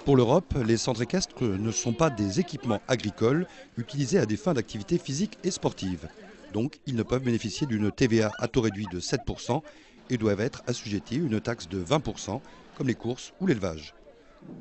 Pour l'Europe, les centres équestres ne sont pas des équipements agricoles utilisés à des fins d'activité physique et sportive. Donc, ils ne peuvent bénéficier d'une TVA à taux réduit de 7% et doivent être assujettis à une taxe de 20%, comme les courses ou l'élevage.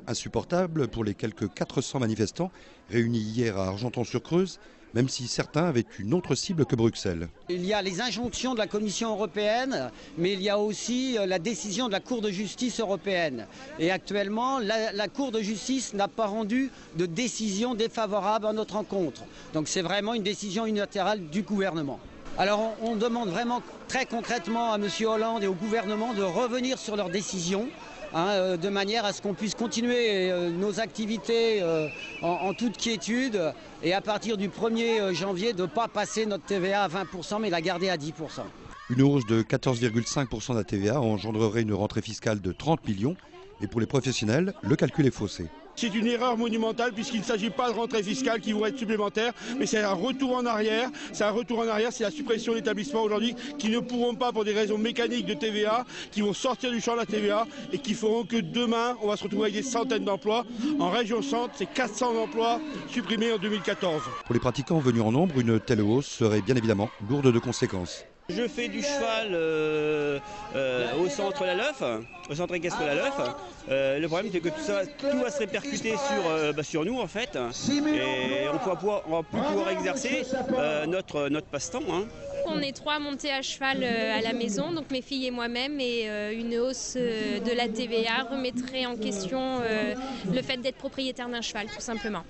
Insupportable pour les quelques 400 manifestants réunis hier à Argenton-sur-Creuse, même si certains avaient une autre cible que Bruxelles. Il y a les injonctions de la Commission européenne, mais il y a aussi la décision de la Cour de justice européenne. Et actuellement, la Cour de justice n'a pas rendu de décision défavorable à notre encontre. Donc c'est vraiment une décision unilatérale du gouvernement. Alors on demande vraiment très concrètement à M. Hollande et au gouvernement de revenir sur leur décision, de manière à ce qu'on puisse continuer nos activités en toute quiétude et à partir du 1er janvier de ne pas passer notre TVA à 20% mais la garder à 10%. Une hausse de 14,5% de la TVA engendrerait une rentrée fiscale de 30 millions et pour les professionnels, le calcul est faussé. C'est une erreur monumentale puisqu'il ne s'agit pas de rentrées fiscales qui vont être supplémentaires, mais c'est un retour en arrière. C'est un retour en arrière, c'est la suppression d'établissements aujourd'hui qui ne pourront pas, pour des raisons mécaniques de TVA, qui vont sortir du champ de la TVA et qui feront que demain, on va se retrouver avec des centaines d'emplois. En région centre, c'est 400 emplois supprimés en 2014. Pour les pratiquants venus en nombre, une telle hausse serait bien évidemment lourde de conséquences. Je fais du cheval au centre La Leuf, au centre équestre La Leuf. Le problème c'est que tout va se répercuter sur nous en fait. Et on va pouvoir exercer notre passe-temps. On est 3 montés à cheval à la maison, donc mes filles et moi-même, et une hausse de la TVA remettrait en question le fait d'être propriétaire d'un cheval, tout simplement.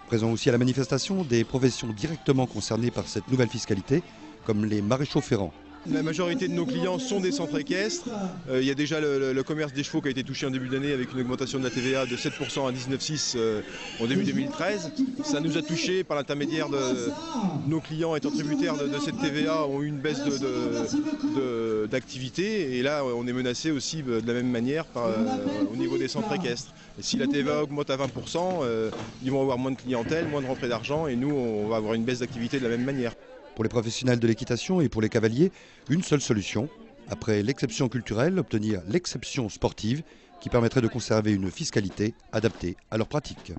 Présent aussi à la manifestation, des professions directement concernées par cette nouvelle fiscalité, comme les maréchaux ferrants. La majorité de nos clients sont des centres équestres. Il y a déjà le commerce des chevaux qui a été touché en début d'année avec une augmentation de la TVA de 7% à 19,6% en début 2013. Ça nous a touché par l'intermédiaire de nos clients étant tributaires de cette TVA, ont eu une baisse d'activité. Et là, on est menacé aussi de la même manière au niveau des centres équestres. Et si la TVA augmente à 20%, ils vont avoir moins de clientèle, moins de rentrée d'argent et nous, on va avoir une baisse d'activité de la même manière. Pour les professionnels de l'équitation et pour les cavaliers, une seule solution. Après l'exception culturelle, obtenir l'exception sportive qui permettrait de conserver une fiscalité adaptée à leurs pratiques.